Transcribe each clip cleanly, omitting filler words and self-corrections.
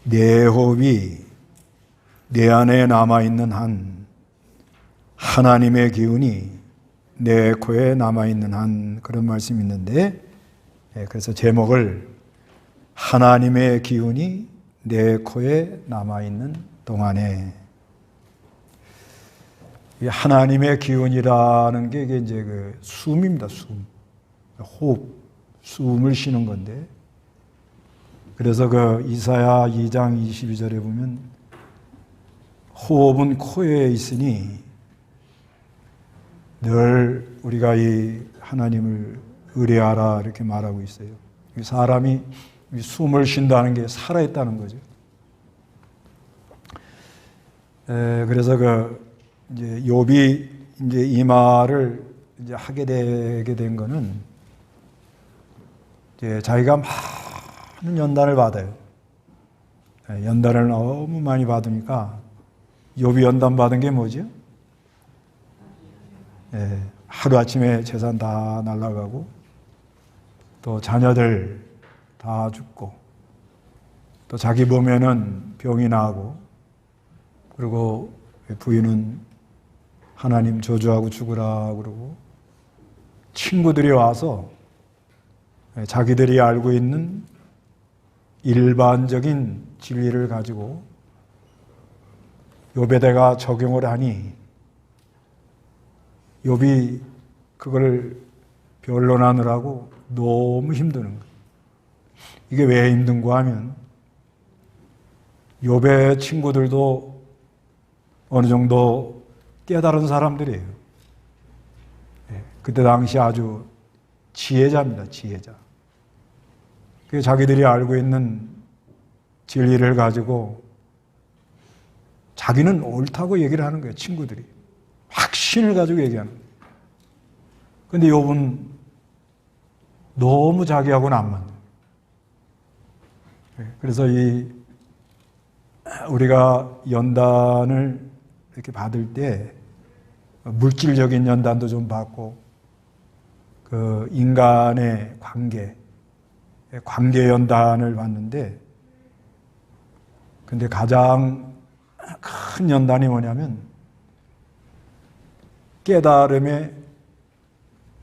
내 호흡이 내 안에 남아있는 한, 하나님의 기운이 내 코에 남아있는 한, 그런 말씀이 있는데, 그래서 제목을 하나님의 기운이 내 코에 남아있는 동안에, 이 하나님의 기운이라는 게 이게 이제 그 숨입니다. 숨. 호흡. 숨을 쉬는 건데, 그래서 그 이사야 2장 22절에 보면 호흡은 코에 있으니 늘 우리가 이 하나님을 의뢰하라 이렇게 말하고 있어요. 사람이 숨을 쉰다는 게 살아있다는 거죠. 그래서 그 이제 욥이 이제 이 말을 이제 하게 되게 된 거는 이제 자기가 많은 연단을 받아요. 연단을 너무 많이 받으니까 욥이 연단 받은 게 뭐죠? 하루아침에 재산 다 날아가고 또 자녀들 다 죽고 또 자기 몸에는 병이 나고 그리고 부인은 하나님 저주하고 죽으라 그러고 친구들이 와서 자기들이 알고 있는 일반적인 진리를 가지고 욥에다가 적용을 하니 욥이 그걸 변론하느라고 너무 힘드는 거예요. 이게 왜 힘든가 하면 욥의 친구들도 어느 정도 깨달은 사람들이에요. 그때 당시 아주 지혜자입니다. 지혜자. 그 자기들이 알고 있는 진리를 가지고 자기는 옳다고 얘기를 하는 거예요. 친구들이. 확신을 가지고 얘기하는 거예요. 그런데 욥은 너무 자기하고는 안 맞는 거예요. 그래서 우리가 연단을 이렇게 받을 때 물질적인 연단도 좀 받고 그 인간의 관계 연단을 받는데, 근데 가장 큰 연단이 뭐냐면 깨달음의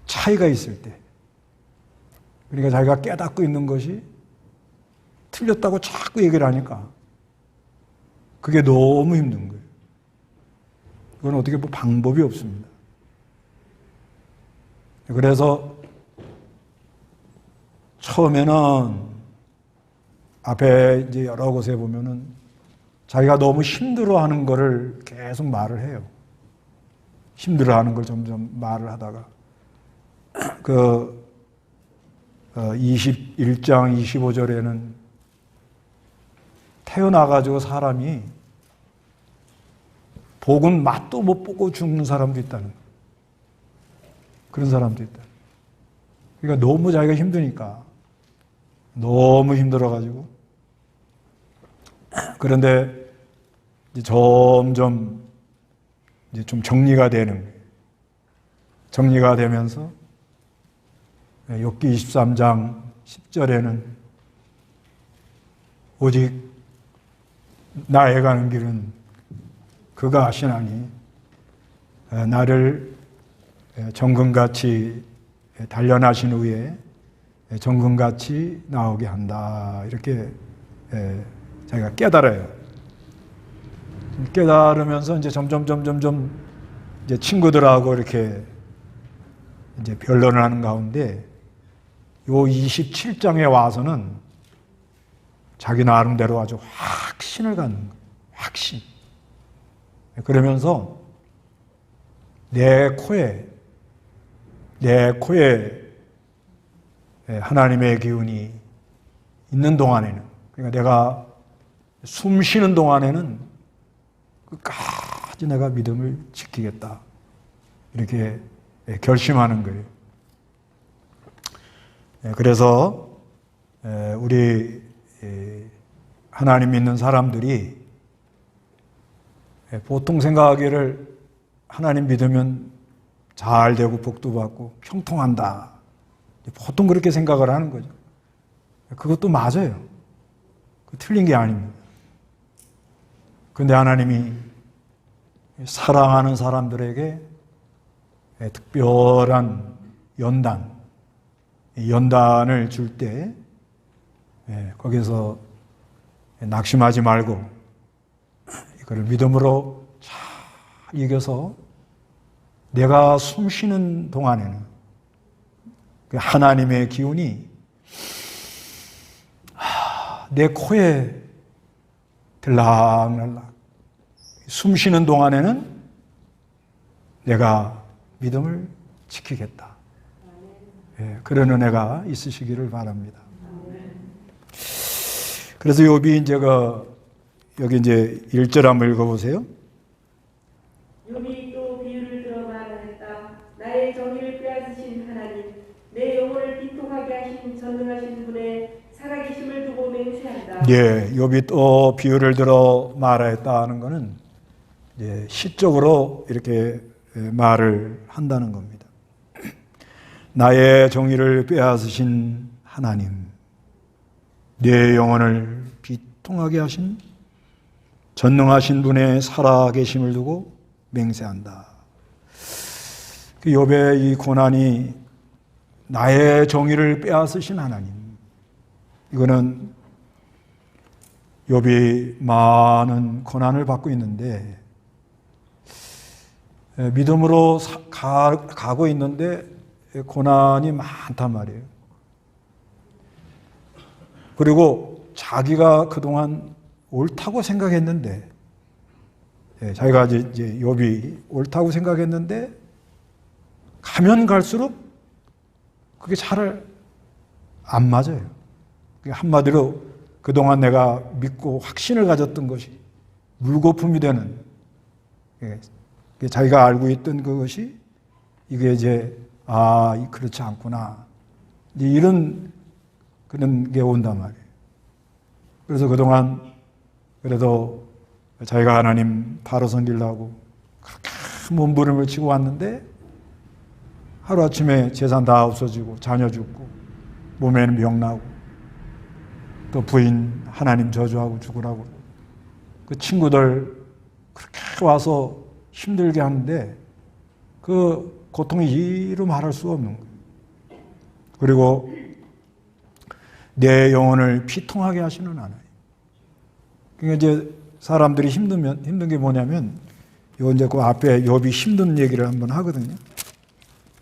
차이가 있을 때, 그러니까 자기가 깨닫고 있는 것이 틀렸다고 자꾸 얘기를 하니까 그게 너무 힘든 거예요. 그건 어떻게 뭐 방법이 없습니다. 그래서 처음에는 앞에 이제 여러 곳에 보면은 자기가 너무 힘들어하는 거를 계속 말을 해요. 힘들어하는 걸 점점 말을 하다가 그 21장 25절에는 태어나가지고 사람이 복은 맛도 못 보고 죽는 사람도 있다는 거예요. 그런 사람도 있다. 그러니까 너무 자기가 힘드니까 너무 힘들어가지고 그런데 이제 점점 이제 좀 정리가 되는 거예요. 정리가 되면서 욥기 23장 10절에는 오직 나의 가는 길은 그가 아시나니 나를 정금같이 단련하신 후에 정금같이 나오게 한다. 이렇게 자기가 깨달아요. 깨달으면서 이제 점점 이제 친구들하고 이렇게 이제 변론을 하는 가운데 요 27장에 와서는 자기 나름대로 아주 확신을 갖는 거예요. 확신. 그러면서 내 코에 하나님의 기운이 있는 동안에는, 그러니까 내가 숨 쉬는 동안에는 끝까지 내가 믿음을 지키겠다. 이렇게 결심하는 거예요. 그래서 우리 하나님 믿는 사람들이 보통 생각하기를 하나님 믿으면 잘 되고 복도 받고 형통한다. 보통 그렇게 생각을 하는 거죠. 그것도 맞아요. 틀린 게 아닙니다. 그런데 하나님이 사랑하는 사람들에게 특별한 연단을 줄 때 거기서 낙심하지 말고 이거를 믿음으로 잘 이겨서 내가 숨 쉬는 동안에는 그 하나님의 기운이 내 코에 들락날락 숨 쉬는 동안에는 내가 믿음을 지키겠다. 그런 은혜가 있으시기를 바랍니다. 그래서 욥이 여기 이제 1절 한번 읽어보세요. 욥이 또 비유를 들어 말하였다. 나의 정의를 빼앗으신 하나님, 내 영혼을 비통하게 하신 전능하신 분의 살아계심을 두고 맹세한다. 예, 욥이 또 비유를 들어 말하였다는 것은 시적으로 이렇게 말을 한다는 겁니다. 나의 정의를 빼앗으신 하나님, 내 영혼을 비통하게 하신 전능하신 분의 살아계심을 두고 맹세한다. 그 욥의 이 고난이 나의 정의를 빼앗으신 하나님, 이거는 욥이 많은 고난을 받고 있는데 믿음으로 가고 있는데 고난이 많단 말이에요. 그리고 자기가 그동안 옳다고 생각했는데 자기가 이제 욥이 옳다고 생각했는데 가면 갈수록 그게 잘 안 맞아요. 한마디로 그동안 내가 믿고 확신을 가졌던 것이 물거품이 되는, 자기가 알고 있던 그것이 이게 이제 그렇지 않구나, 이제 이런 그런 게 온단 말이에요. 그래서 그동안 그래도 자기가 하나님 바로 섬기려고 그렇게 몸부림을 치고 왔는데 하루아침에 재산 다 없어지고 자녀 죽고 몸에는 병 나고 또 부인 하나님 저주하고 죽으라고 그 친구들 그렇게 와서 힘들게 하는데 그 고통이 이루 말할 수가 없는 거예요. 그리고 내 영혼을 피통하게 하시는 하나님. 그러니까 이제 사람들이 힘든 게 뭐냐면, 이거 이제 그 앞에 욥이 힘든 얘기를 한번 하거든요.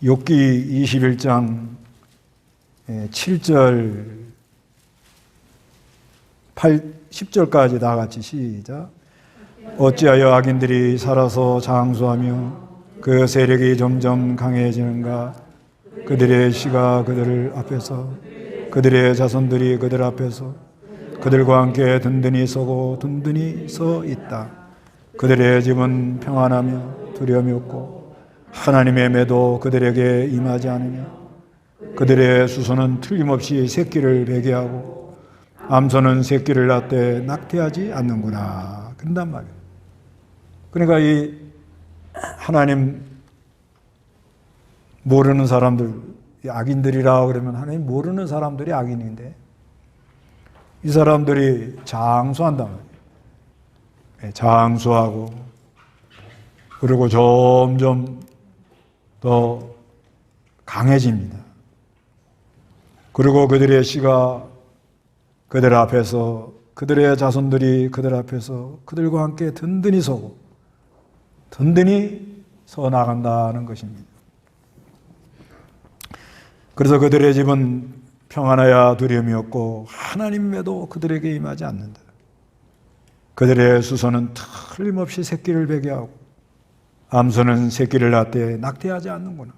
욥기 21장 7절 10절까지 다 같이 시작. 어찌하여 악인들이 살아서 장수하며 그 세력이 점점 강해지는가. 그들의 씨가 그들 앞에서, 그들의 자손들이 그들 앞에서 그들과 함께 든든히 서고 든든히 서 있다. 그들의 집은 평안하며 두려움이 없고 하나님의 매도 그들에게 임하지 않으며 그들의 수소는 틀림없이 새끼를 배기하고 암소는 새끼를 낳되 낙태하지 않는구나. 그런단 말이에요. 그러니까 이 하나님 모르는 사람들, 악인들이라 그러면 하나님 모르는 사람들이 악인인데 이 사람들이 장수한단 말이에요. 장수하고 그리고 점점 더 강해집니다. 그리고 그들의 씨가 그들 앞에서, 그들의 자손들이 그들 앞에서 그들과 함께 든든히 서고 든든히 서 나간다는 것입니다. 그래서 그들의 집은 평안하여 두려움이 없고 하나님에도 그들에게 임하지 않는다. 그들의 수소는 틀림없이 새끼를 배게 하고 암소는 새끼를 낳되 낙태하지 않는구나.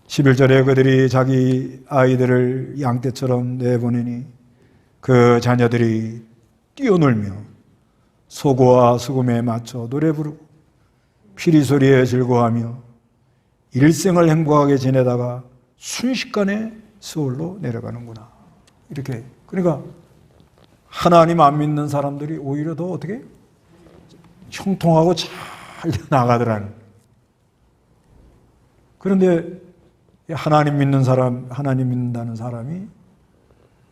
11절에 그들이 자기 아이들을 양떼처럼 내보내니 그 자녀들이 뛰어놀며 소고와 수금에 맞춰 노래 부르고 피리소리에 즐거워하며 일생을 행복하게 지내다가 순식간에 스올로 내려가는구나. 이렇게. 그러니까 하나님 안 믿는 사람들이 오히려 더 어떻게 형통하고 잘 나가더라는. 그런데 하나님 믿는 사람, 하나님 믿는다는 사람이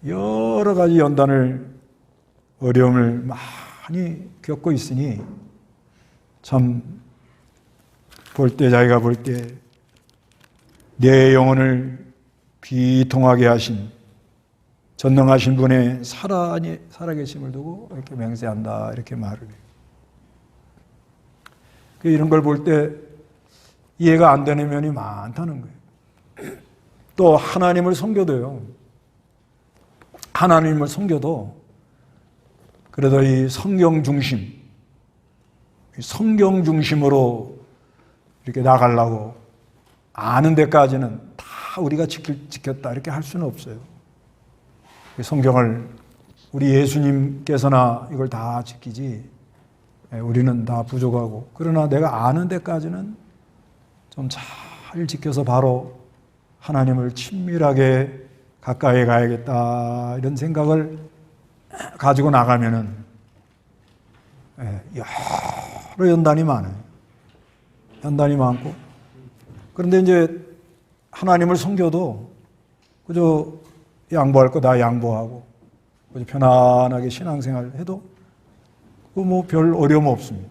여러 가지 연단을, 어려움을 많이 겪고 있으니 참 볼 때, 자기가 볼 때 내 영혼을 비통하게 하신 전능하신 분의 살아계심을 두고 이렇게 맹세한다, 이렇게 말을 해요. 이런 걸 볼 때 이해가 안 되는 면이 많다는 거예요. 또 하나님을 섬겨도요, 하나님을 섬겨도 그래도 이 성경 중심으로 이렇게 나가려고 아는 데까지는 다 우리가 지켰다 이렇게 할 수는 없어요. 성경을 우리 예수님께서나 이걸 다 지키지 우리는 다 부족하고, 그러나 내가 아는 데까지는 좀 잘 지켜서 바로 하나님을 친밀하게 가까이 가야겠다, 이런 생각을 가지고 나가면은 여러 연단이 많아요. 연단이 많고, 그런데 이제 하나님을 섬겨도 그저 양보할 거 다 양보하고 그저 편안하게 신앙생활 해도 뭐 별 어려움 없습니다.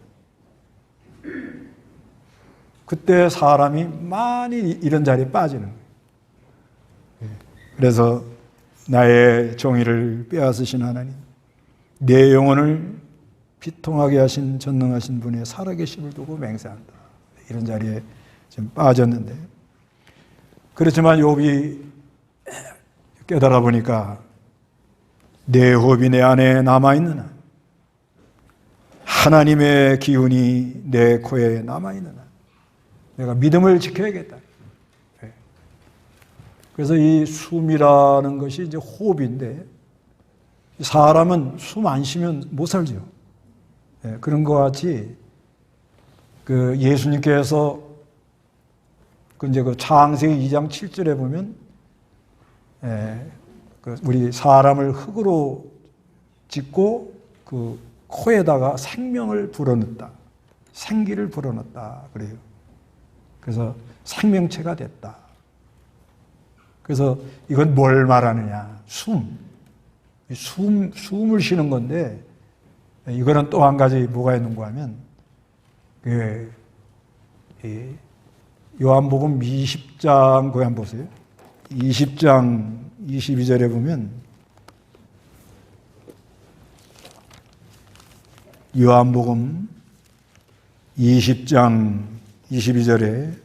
그때 사람이 많이 이런 자리에 빠지는 거예요. 그래서 나의 정의를 빼앗으신 하나님, 내 영혼을 비통하게 하신 전능하신 분의 살아계심을 두고 맹세한다, 이런 자리에 좀 빠졌는데, 그렇지만 욥이 깨달아 보니까 내 호흡이 내 안에 남아있는 한, 하나님의 기운이 내 코에 남아있는 한 내가 믿음을 지켜야겠다. 그래서 이 숨이라는 것이 이제 호흡인데, 사람은 숨 안 쉬면 못 살죠. 그런 것 같이 그 예수님께서 이제 그 창세기 2장 7절에 보면 우리 사람을 흙으로 짓고 그 코에다가 생명을 불어넣었다, 생기를 불어넣었다 그래요. 그래서 생명체가 됐다. 그래서 이건 뭘 말하느냐? 숨을 쉬는 건데, 이거는 또 한 가지 뭐가 있는가 하면, 요한복음 20장, 거기 한번 보세요. 20장 22절에 보면, 요한복음 20장 22절에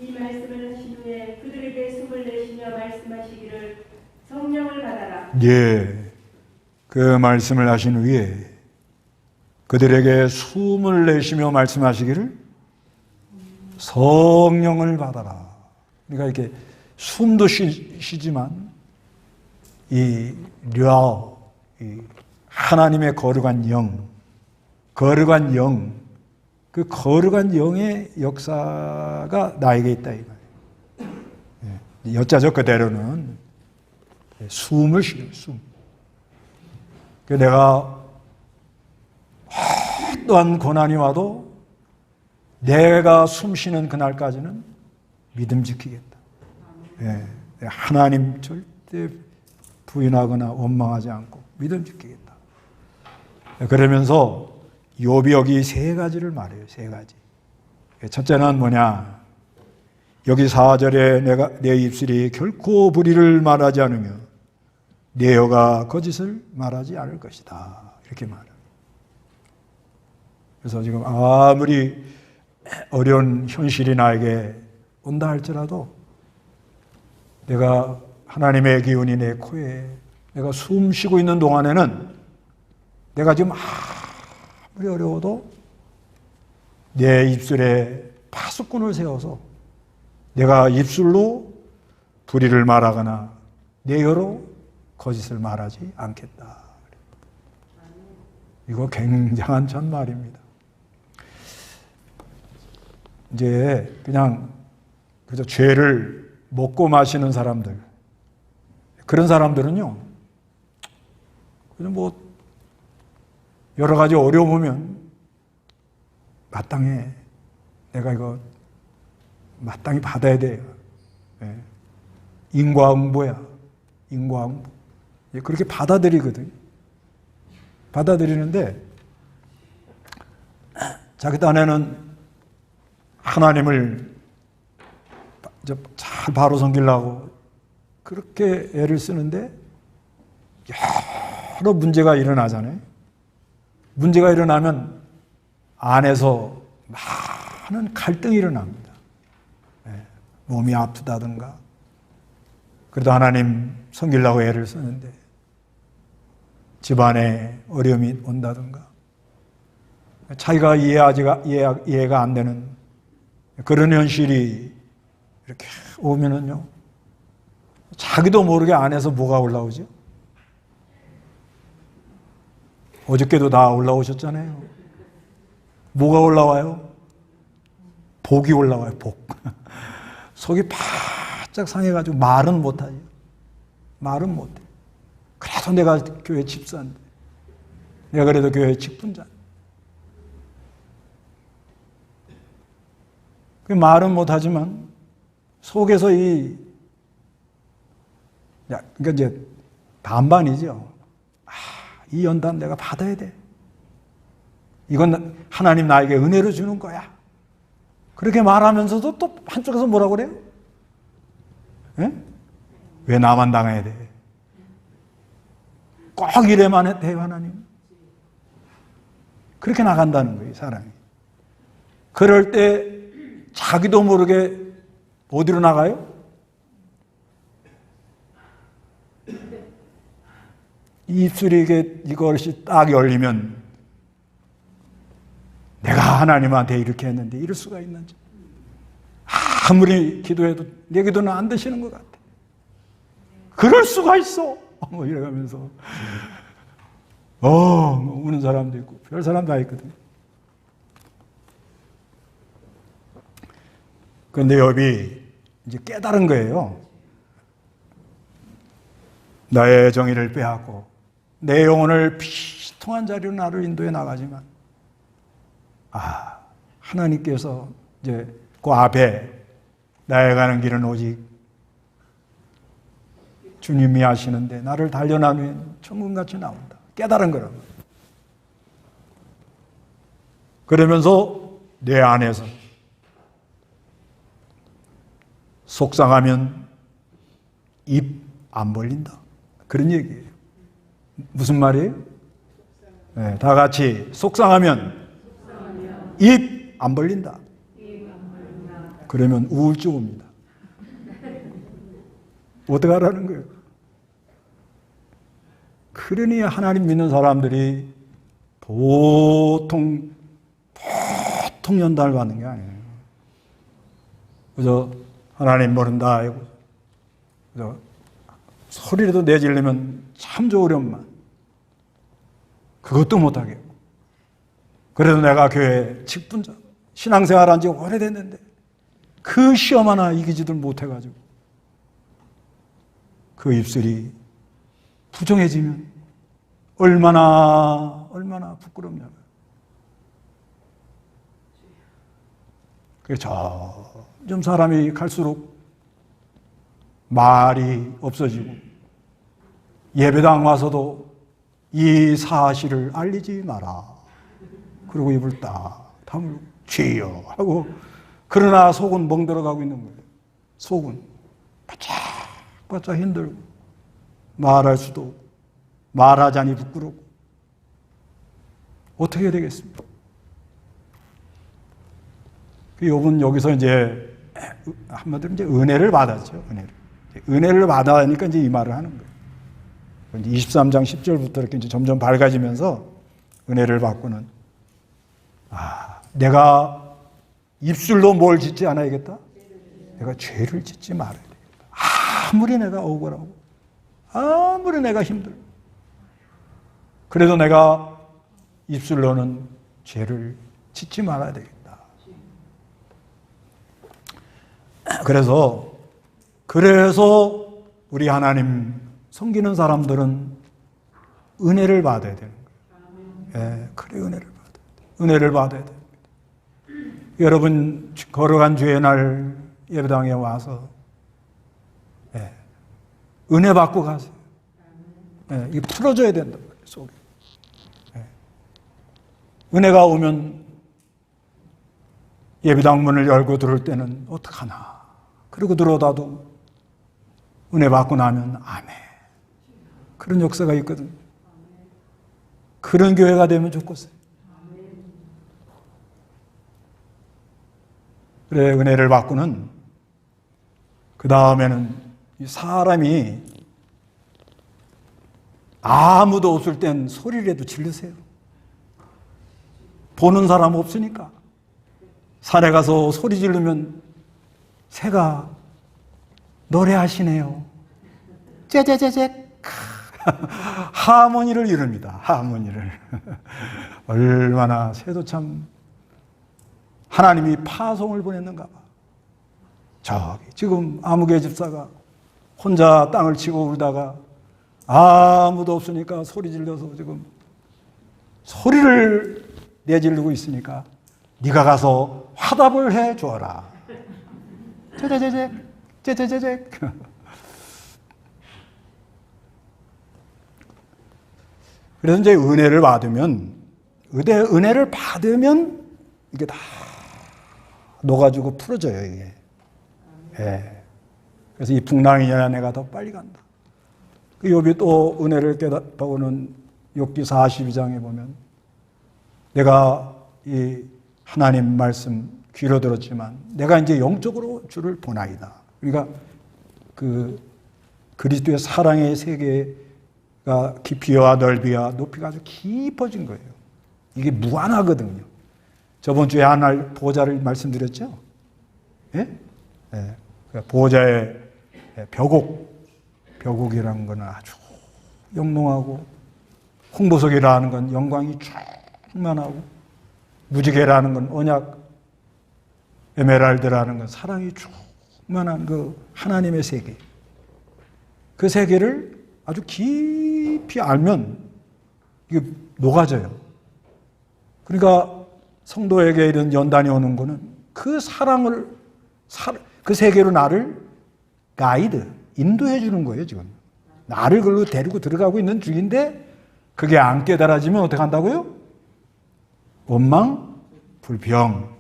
이 말씀을 하신 후에 그들에게 숨을 내쉬며 말씀하시기를 성령을 받아라. 예, 그 말씀을 하신 후에 그들에게 숨을 내쉬며 말씀하시기를 성령을 받아라. 그러니까 이렇게 숨도 쉬지만 이 하나님의 거룩한 영, 그 거룩한 영의 역사가 나에게 있다 이 말이에요. 여자적 그대로는 숨을 쉬어요. 숨. 내가 어떠한 고난이 와도 내가 숨 쉬는 그날까지는 믿음 지키겠다. 하나님 절대 부인하거나 원망하지 않고 믿음 지키겠다. 그러면서 욥이 여기 세 가지를 말해요. 세 가지. 첫째는 뭐냐? 여기 4절에 내 입술이 결코 불의를 말하지 않으며 내 혀가 거짓을 말하지 않을 것이다, 이렇게 말해요. 그래서 지금 아무리 어려운 현실이 나에게 온다 할지라도 내가 하나님의 기운이 내 코에, 내가 숨 쉬고 있는 동안에는 내가 지금 아무리 어려워도 내 입술에 파수꾼을 세워서 내가 입술로 불의를 말하거나 내 혀로 거짓을 말하지 않겠다. 이거 굉장한 전말입니다. 이제 그냥 그저 죄를 먹고 마시는 사람들, 그런 사람들은요, 그냥 뭐 여러 가지 어려움 오면 마땅해, 내가 이거 마땅히 받아야 돼요. 인과응보야. 인과응보. 그렇게 받아들이거든요. 받아들이는데 자기 딴에는 하나님을 잘 바로 섬기려고 그렇게 애를 쓰는데 여러 문제가 일어나잖아요. 문제가 일어나면 안에서 많은 갈등이 일어납니다. 몸이 아프다든가 그래도 하나님 섬기려고 애를 쓰는데 집안에 어려움이 온다든가 자기가 이해가 안 되는 그런 현실이 이렇게 오면은요 자기도 모르게 안에서 뭐가 올라오죠? 어저께도 다 올라오셨잖아요. 뭐가 올라와요? 복이 올라와요. 복. 속이 바짝 상해가지고 말은 못하죠. 말은 못해. 그래도 내가 교회 집사인데 내가 그래도 교회 직분자인데 그 말은 못하지만 속에서 그러니까 이제 반반이죠. 이 연단 내가 받아야 돼. 이건 하나님 나에게 은혜로 주는 거야. 그렇게 말하면서도 또 한쪽에서 뭐라고 그래요? 예? 왜 나만 당해야 돼? 꼭 이래만 해요, 하나님. 그렇게 나간다는 거예요, 사람이. 그럴 때 자기도 모르게 어디로 나가요? 입술이 이것이 딱 열리면 내가 하나님한테 이렇게 했는데 이럴 수가 있는지. 아무리 기도해도 내 기도는 안 되시는 것 같아. 그럴 수가 있어. 뭐 이래가면서 우는 사람도 있고 별 사람 다 있거든요. 그런데 욥이 이제 깨달은 거예요. 나의 정의를 빼앗고 내 영혼을 비통한 자리로 나를 인도해 나가지만 하나님께서 이제 그 앞에 나의 가는 길은 오직 주님이 하시는데 나를 단련하면 천국같이 나온다. 깨달은 거라고. 그러면서 내 안에서 속상하면 입 안 벌린다. 그런 얘기예요. 무슨 말이에요? 네, 다 같이 속상하면 입 안 벌린다. 그러면 우울증 옵니다. 어떻게 하라는 거예요? 그러니 하나님 믿는 사람들이 보통 연단을 받는 게 아니에요. 그저 하나님 모른다 하고 그저 소리라도 내지르면 참 좋으련만 그것도 못하겠고 그래도 내가 교회 직분자 신앙생활한 지 오래됐는데 그 시험 하나 이기지들 못해가지고 그 입술이 부정해지면 얼마나 부끄럽냐고요. 그래서 점점 사람이 갈수록 말이 없어지고 예배당 와서도 이 사실을 알리지 마라. 그리고 입을 딱 다물고 주여 하고 그러나 속은 멍들어가고 있는 거예요. 속은 바짝 힘들고 말할 수도 없고 말하자니 부끄럽고 어떻게 해야 되겠습니까? 욥은 여기서 이제 한마디로 이제 은혜를 받았죠. 은혜를 받아니까 이제 이 말을 하는 거예요. 이제 23장 10절부터 이렇게 이제 점점 밝아지면서 은혜를 받고는 내가 입술로 뭘 짓지 않아야겠다? 내가 죄를 짓지 말아야 되겠다. 아무리 내가 억울하고 아무리 내가 힘들고 그래도 내가 입술로는 죄를 짓지 말아야 되겠다. 그래서 우리 하나님 섬기는 사람들은 은혜를 받아야 되는 거예요. 그래 은혜를 받아야 됩니다. 여러분 걸어간 주의 날 예배당에 와서 은혜 받고 가세요. 예, 이게 풀어줘야 된다. 속에. 예. 은혜가 오면 예배당 문을 열고 들어올 때는 어떡하나. 그리고 들어오다도 은혜 받고 나면 아멘. 그런 역사가 있거든요. 그런 교회가 되면 좋겠어요. 그래, 은혜를 받고는 그 다음에는 사람이 아무도 없을 땐 소리라도 지르세요. 보는 사람 없으니까. 산에 가서 소리 지르면 새가 노래하시네요. 째째째째 하모니를 이룹니다. 하모니를. 얼마나 새도 참 하나님이 파송을 보냈는가 봐. 저기 지금 아무개 집사가 혼자 땅을 치고 울다가 아무도 없으니까 소리 질러서 지금 소리를 내지르고 있으니까 네가 가서 화답을 해 주어라. 째째째째 째째째째. 그래서 이제 은혜를 받으면 이게 다 녹아지고 풀어져요, 이게. 예. 그래서 이 풍랑이냐 내가 더 빨리 간다. 그 욥이 또 은혜를 깨닫고는 욥기 42장에 보면 내가 이 하나님 말씀 귀로 들었지만 내가 이제 영적으로 주를 보나이다. 그러니까 그 그리스도의 사랑의 세계가 깊이와 넓이와 높이가 아주 깊어진 거예요. 이게 무한하거든요. 저번 주에 하나 보호자를 말씀드렸죠? 예? 예. 보호자의 벼곡이라는 것은 아주 영롱하고 홍보석이라는 건 영광이 충만하고 무지개라는 건 언약 에메랄드라는 건 사랑이 충만한 그 하나님의 세계. 그 세계를 아주 깊이 알면 이게 녹아져요. 그러니까 성도에게 이런 연단이 오는 거는 그 사랑을, 그 세계로 나를 가이드, 인도해 주는 거예요, 지금. 나를 그걸로 데리고 들어가고 있는 중인데 그게 안 깨달아지면 어떻게 한다고요? 원망, 불평.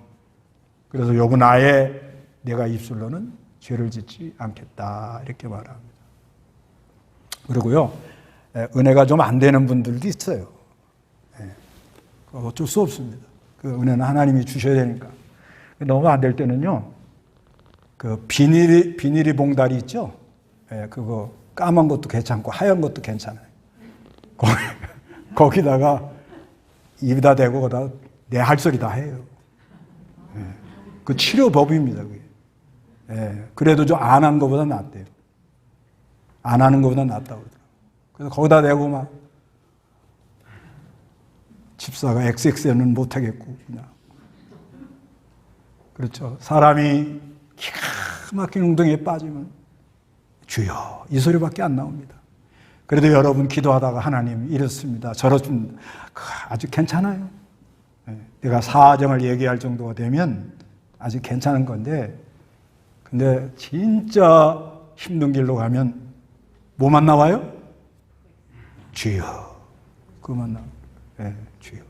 그래서 욥은 아예 내가 입술로는 죄를 짓지 않겠다 이렇게 말합니다. 그리고요, 은혜가 좀 안 되는 분들도 있어요. 어쩔 수 없습니다. 그 은혜는 하나님이 주셔야 되니까. 너무 안 될 때는요, 그 비닐이 봉다리 있죠? 그거 까만 것도 괜찮고 하얀 것도 괜찮아요. 거기다가 입에다 대고 거기다 내 할 소리 다 해요. 그 치료법입니다, 그게. 그래도 좀 안 한 것보다 낫대요. 안 하는 것보다 낫다고 그러더라고요. 그래서 거기다 대고 막 집사가 XX는 못하겠고 그냥. 그렇죠. 사람이 기가 막힌 웅덩이에 빠지면 주여 이 소리밖에 안 나옵니다. 그래도 여러분 기도하다가 하나님 이렇습니다. 저렇습니다. 아주 괜찮아요. 내가 사정을 얘기할 정도가 되면 아주 괜찮은 건데, 근데 진짜 힘든 길로 가면 뭐만 나와요? 주여. 그것만 나와요. 네, 주여.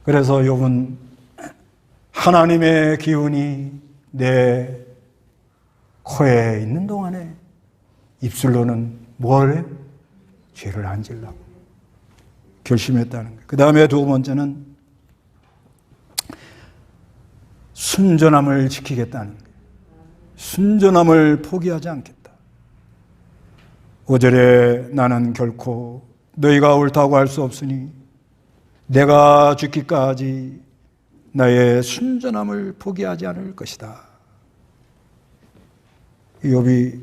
그래서 욥은 하나님의 기운이 내 코에 있는 동안에 입술로는 뭘 해? 죄를 안 지으려고 결심했다는 거예요. 그 다음에 두 번째는 순전함을 지키겠다는 거예요. 순전함을 포기하지 않겠다. 5절에 나는 결코 너희가 옳다고 할 수 없으니 내가 죽기까지 나의 순전함을 포기하지 않을 것이다. 욥이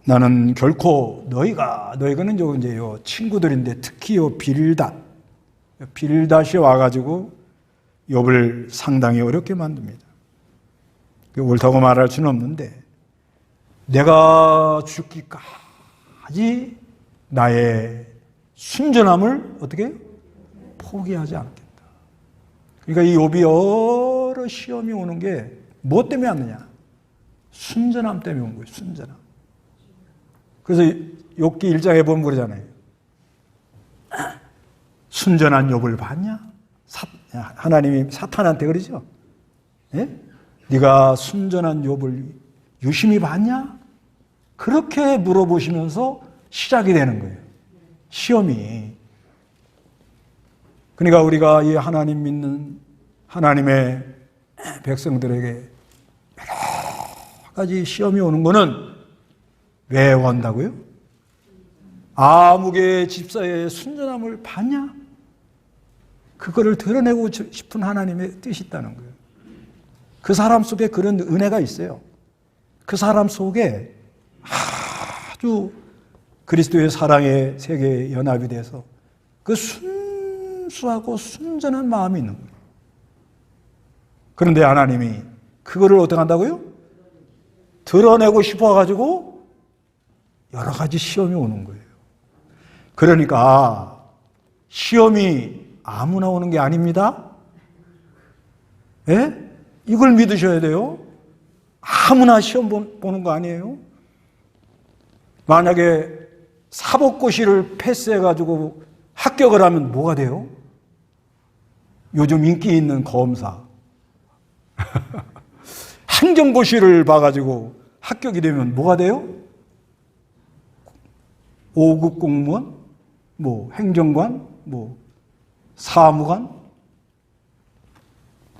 나는 결코 너희가는 이제 친구들인데 특히 빌닷이 와가지고 욥을 상당히 어렵게 만듭니다. 옳다고 말할 수는 없는데 내가 죽기까지 나의 순전함을 어떻게 포기하지 않겠다. 그러니까 이 욥이 여러 시험이 오는 게 뭐 때문에 왔느냐? 순전함 때문에 온 거예요. 순전함. 그래서 욥기 1장에 보면 그러잖아요. 순전한 욥을 봤냐? 하나님이 사탄한테 그러죠. 예? 네가 순전한 욥을 유심히 봤냐? 그렇게 물어보시면서 시작이 되는 거예요. 시험이. 그러니까 우리가 이 하나님 믿는 하나님의 백성들에게 여러 가지 시험이 오는 거는 왜 온다고요? 아무개 집사의 순전함을 봤냐? 그거를 드러내고 싶은 하나님의 뜻이 있다는 거예요. 그 사람 속에 그런 은혜가 있어요. 그 사람 속에 아주 그리스도의 사랑의 세계에 연합이 돼서 그 순수하고 순전한 마음이 있는 거예요. 그런데 하나님이 그거를 어떻게 한다고요? 드러내고 싶어가지고 여러 가지 시험이 오는 거예요. 그러니까 시험이 아무나 오는 게 아닙니다. 예? 이걸 믿으셔야 돼요. 아무나 시험 보는 거 아니에요. 만약에 사법고시를 패스해가지고 합격을 하면 뭐가 돼요? 요즘 인기 있는 검사. 행정고시를 봐가지고 합격이 되면 뭐가 돼요? 5급 공무원, 행정관, 사무관.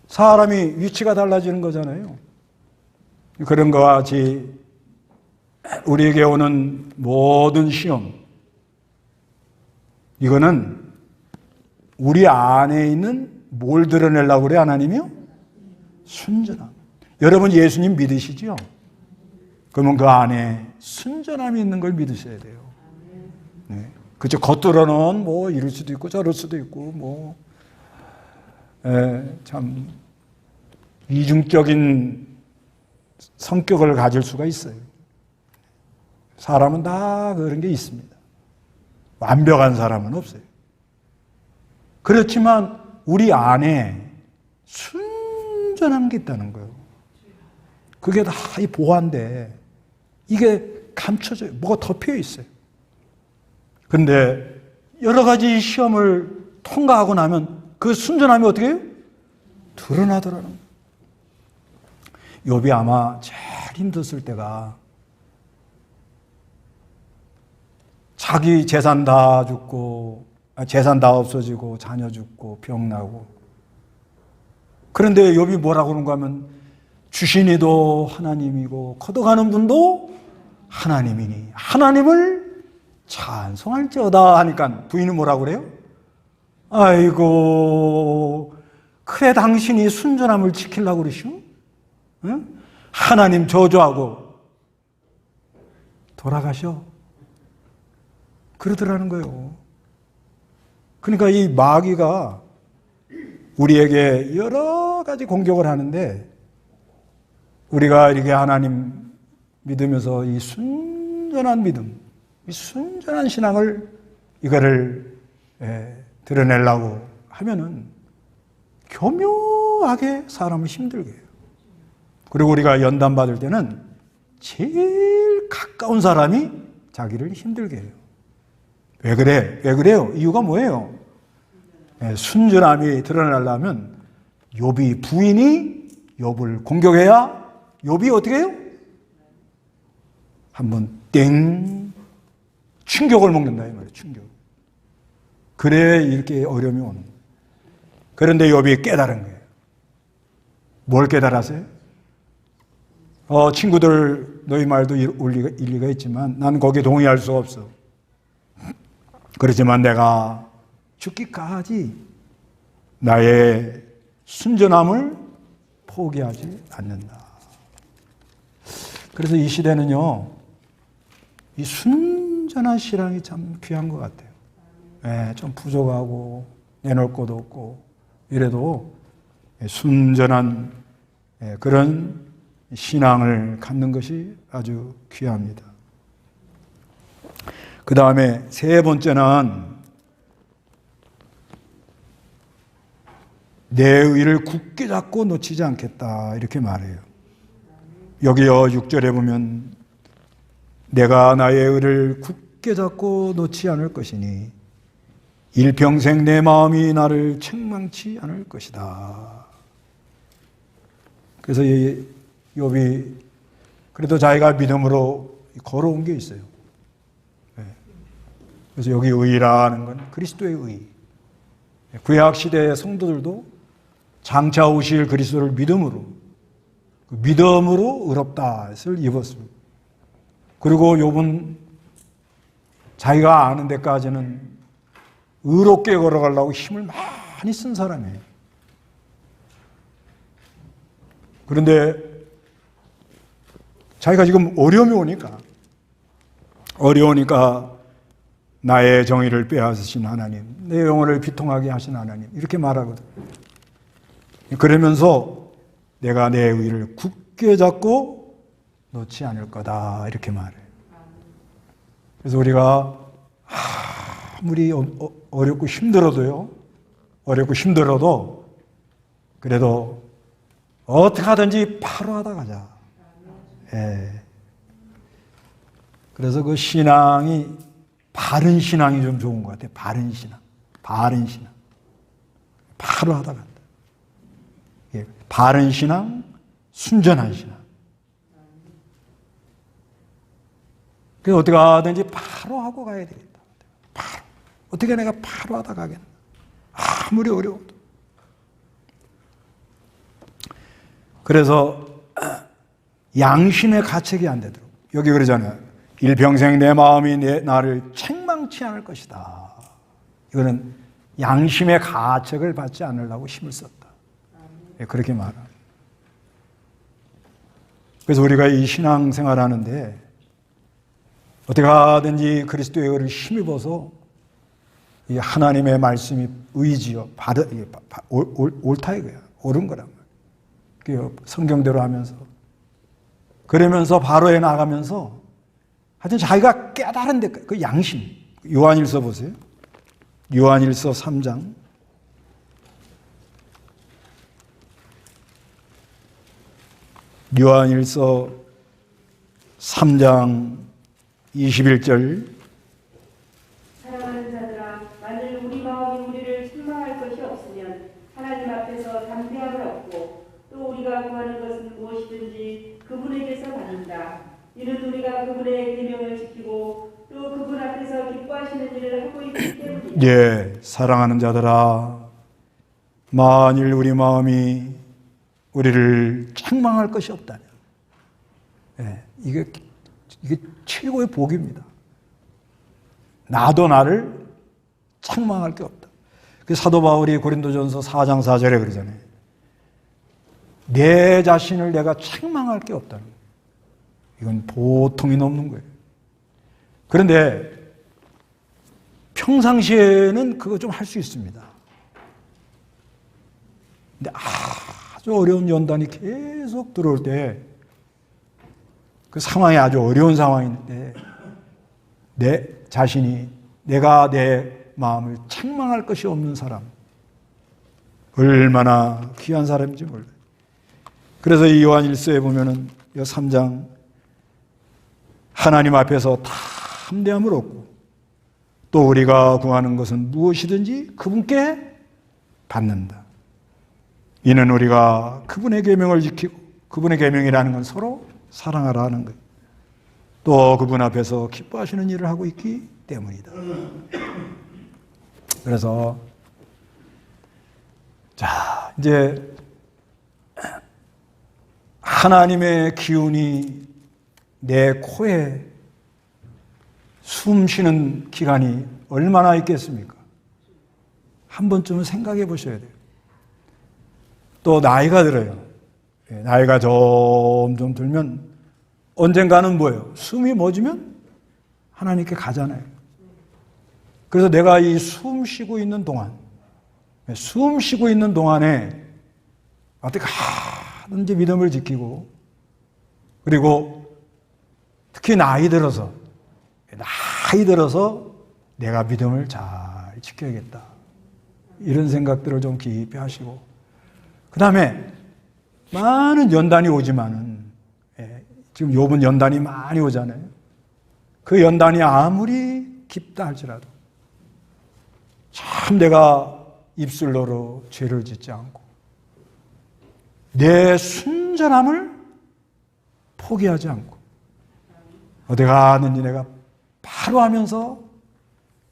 사람이 위치가 달라지는 거잖아요. 그런 것과 같이 우리에게 오는 모든 시험, 이거는 우리 안에 있는 뭘 드러내려고 그래, 하나님이요? 순전함. 여러분 예수님 믿으시죠? 그러면 그 안에 순전함이 있는 걸 믿으셔야 돼요. 네. 그죠? 겉으로는 이럴 수도 있고 저럴 수도 있고 참 이중적인 성격을 가질 수가 있어요. 사람은 다 그런 게 있습니다. 완벽한 사람은 없어요. 그렇지만 우리 안에 순전한 게 있다는 거예요. 그게 다 이 보안데 이게 감춰져요. 뭐가 덮여 있어요. 그런데 여러 가지 시험을 통과하고 나면 그 순전함이 어떻게 해요? 드러나더라는 거예요. 욥이 아마 제일 힘들었을 때가 자기 재산 다 죽고 재산 다 없어지고 자녀 죽고 병 나고. 그런데 욥이 뭐라고 그러는가 하면 주신 이도 하나님이고 거둬가는 분도 하나님이니 하나님을 찬송할지어다 하니까 부인은 뭐라고 그래요? 아이고 그래 당신이 순전함을 지키려고 그러시오? 응? 하나님 저주하고 돌아가셔. 그러더라는 거예요. 그러니까 이 마귀가 우리에게 여러 가지 공격을 하는데 우리가 이렇게 하나님 믿으면서 이 순전한 믿음, 이 순전한 신앙을 이거를 드러내려고 하면은 교묘하게 사람을 힘들게 해요. 그리고 우리가 연단 받을 때는 제일 가까운 사람이 자기를 힘들게 해요. 왜 그래? 왜 그래요? 이유가 뭐예요? 순전함이 드러나려면 욥이 부인이 욥을 공격해야 욥이 어떻게 해요? 한번 땡 충격을 먹는다 이 말이에요. 충격. 그래 이렇게 어려움이 오는 거예요. 그런데 욥이 깨달은 거예요. 뭘 깨달았어요? 친구들 너희 말도 일리가 있지만 나는 거기에 동의할 수 없어. 그렇지만 내가 죽기까지 나의 순전함을 포기하지 않는다. 그래서 이 시대는요, 이 순전한 신앙이 참 귀한 것 같아요. 좀 부족하고 내놓을 것도 없고 이래도 순전한 그런 신앙을 갖는 것이 아주 귀합니다. 그 다음에 세 번째는 내 의를 굳게 잡고 놓치지 않겠다 이렇게 말해요. 여기요 6절에 보면 내가 나의 의를 굳게 잡고 놓지 않을 것이니 일평생 내 마음이 나를 책망치 않을 것이다. 그래서 이 욥이 그래도 자기가 믿음으로 걸어온 게 있어요. 그래서 여기 의라는 건 그리스도의 의. 구약 시대의 성도들도 장차 오실 그리스도를 믿음으로 의롭다를 입었습니다. 그리고 욥은 자기가 아는 데까지는 의롭게 걸어가려고 힘을 많이 쓴 사람이에요. 그런데 자기가 지금 어려우니까 나의 정의를 빼앗으신 하나님, 내 영혼을 비통하게 하신 하나님, 이렇게 말하거든. 그러면서 내가 내 의를 굳게 잡고 놓지 않을 거다, 이렇게 말해요. 그래서 우리가 아무리 어렵고 힘들어도 그래도 어떻게 하든지 바로 하다 가자. 예. 그래서 그 신앙이 바른 신앙이 좀 좋은 것 같아요. 바른 신앙. 바로 하다 간다. 예. 바른 신앙, 순전한 신앙. 그래서 어떻게 하든지 바로 하고 가야 되겠다. 바로. 어떻게 내가 바로 하다 가겠나. 아무리 어려워도. 그래서 양심의 가책이 안 되도록. 여기 그러잖아요. 일평생 내 마음이 나를 책망치 않을 것이다. 이거는 양심의 가책을 받지 않으려고 힘을 썼다. 그렇게 말합니다. 그래서 우리가 이 신앙생활 하는데 어떻게 하든지 그리스도의 의를 힘입어서 이 하나님의 말씀이 의지요. 옳다 이거야. 옳은 거란 말이야. 성경대로 하면서. 그러면서 바로에 나가면서 하여튼 자기가 깨달은 데, 그 양심. 요한일서 보세요. 요한일서 3장. 요한일서 3장 21절. 사랑하는 자들아, 만일 우리 마음이 우리를 책망할 것이 없으면 하나님 앞에서 담대함을 얻고 또 우리가 구하는 것은 무엇이든지 그분에게서 받는다. 이는 우리가 그분의 계명을 지키고 또 그분 앞에서 기뻐하시는 일을 하고 있기 때문이다. 예, 사랑하는 자들아, 만일 우리 마음이 우리를 책망할 것이 없다면, 예, 이게 최고의 복입니다. 나도 나를 책망할 게 없다. 그 사도 바울이 고린도전서 4장 4절에 그러잖아요. 내 자신을 내가 책망할 게 없다는 거예요. 이건 보통이 넘는 거예요. 그런데 평상시에는 그거 좀 할 수 있습니다. 근데 아주 어려운 연단이 계속 들어올 때, 그 상황이 아주 어려운 상황인데 내 자신이 내가 내 마음을 책망할 것이 없는 사람, 얼마나 귀한 사람인지 몰라요. 그래서 이 요한일서에 보면은 이 3장 하나님 앞에서 담대함을 얻고 또 우리가 구하는 것은 무엇이든지 그분께 받는다. 이는 우리가 그분의 계명을 지키고, 그분의 계명이라는 건 서로 사랑하라 하는 거예요. 또 그분 앞에서 기뻐하시는 일을 하고 있기 때문이다. 그래서 자, 이제 하나님의 기운이 내 코에 숨 쉬는 기간이 얼마나 있겠습니까? 한 번쯤은 생각해 보셔야 돼요. 또 나이가 들어요. 나이가 점점 들면 언젠가는 뭐예요? 숨이 멎으면 하나님께 가잖아요. 그래서 내가 이 숨 쉬고 있는 동안에 어떻게 하든지 믿음을 지키고, 그리고 특히 나이 들어서 내가 믿음을 잘 지켜야겠다. 이런 생각들을 좀 깊이 하시고, 그 다음에 많은 연단이 오지만은 지금 욥은 연단이 많이 오잖아요. 그 연단이 아무리 깊다 할지라도 참 내가 입술로로 죄를 짓지 않고 내 순전함을 포기하지 않고 어디 가는지 내가 바로 하면서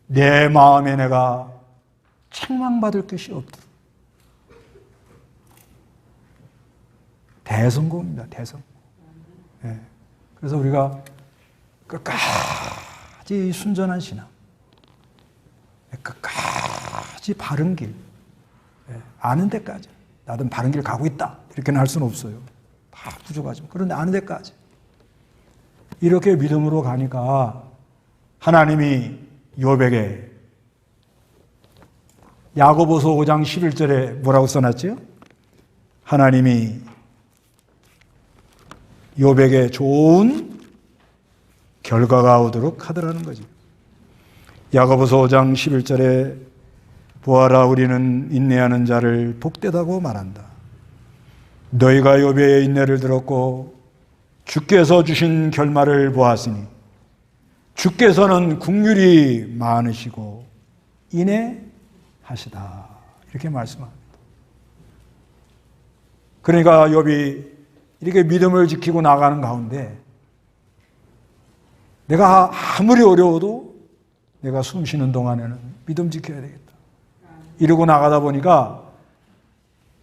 내 마음에 내가 책망받을 것이 없도록 대성공입니다. 대성공. 네. 그래서 우리가 끝까지 순전한 신앙, 끝까지 바른 길, 아는 데까지. 나도 바른 길 가고 있다. 이렇게는 할 수는 없어요. 다 부족하지만. 그런데 아는 데까지. 이렇게 믿음으로 가니까 하나님이 욥에게 야고보서 5장 11절에 뭐라고 써놨죠? 하나님이 욥에게 좋은 결과가 오도록 하더라는 거죠. 야고보서 5장 11절에 보아라 우리는 인내하는 자를 복되다고 말한다. 너희가 욥의 인내를 들었고 주께서 주신 결말을 보았으니 주께서는 긍휼이 많으시고 인내하시다. 이렇게 말씀합니다. 그러니까 욥이 이렇게 믿음을 지키고 나가는 가운데 내가 아무리 어려워도 내가 숨 쉬는 동안에는 믿음 지켜야 되겠다. 이러고 나가다 보니까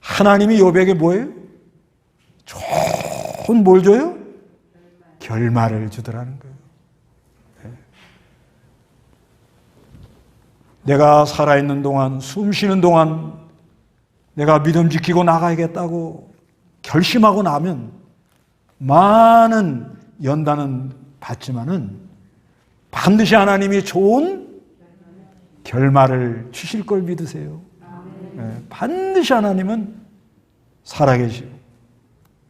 하나님이 욥에게 뭐예요? 좋은 뭘 줘요? 결말을 주더라는 거예요. 내가 살아있는 동안, 숨 쉬는 동안 내가 믿음 지키고 나가야겠다고 결심하고 나면 많은 연단은 받지만은 반드시 하나님이 좋은 결말을 주실 걸 믿으세요. 반드시 하나님은 살아계시고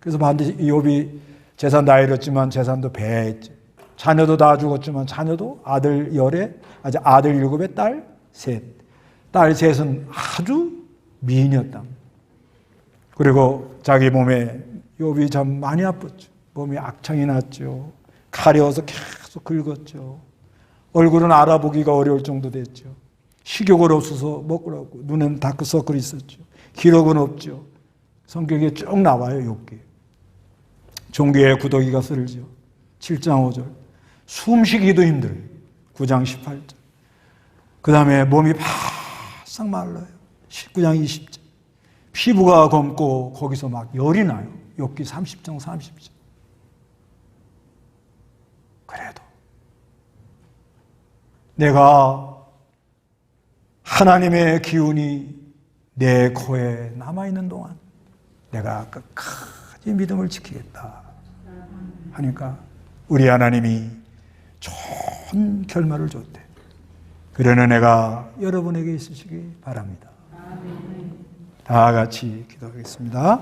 그래서 반드시 욥이 재산 다 잃었지만 재산도 배했죠. 자녀도 다 죽었지만 자녀도 아들 10에 아들 7에 딸 3. 딸 3은 아주 미인이었다. 그리고 자기 몸에 욥이 참 많이 아팠죠. 몸에 악창이 났죠. 가려워서 계속 긁었죠. 얼굴은 알아보기가 어려울 정도 됐죠. 식욕을 없어서 먹으라고 눈에는 다크서클이 있었죠. 기력은 없죠. 성경에 쭉 나와요. 욥기. 종교의 구더기가 쓸죠. 7장 5절. 숨쉬기도 힘들어요. 9장 18절. 그 다음에 몸이 바싹 말라요. 19장 20절. 피부가 검고 거기서 막 열이 나요. 욥기 30장 30절. 그래도 내가 하나님의 기운이 내 코에 남아있는 동안 내가 끝까지 믿음을 지키겠다 하니까 우리 하나님이 좋은 결말을 줬대. 그런 은혜가 여러분에게 있으시기 바랍니다. 다 같이 기도하겠습니다.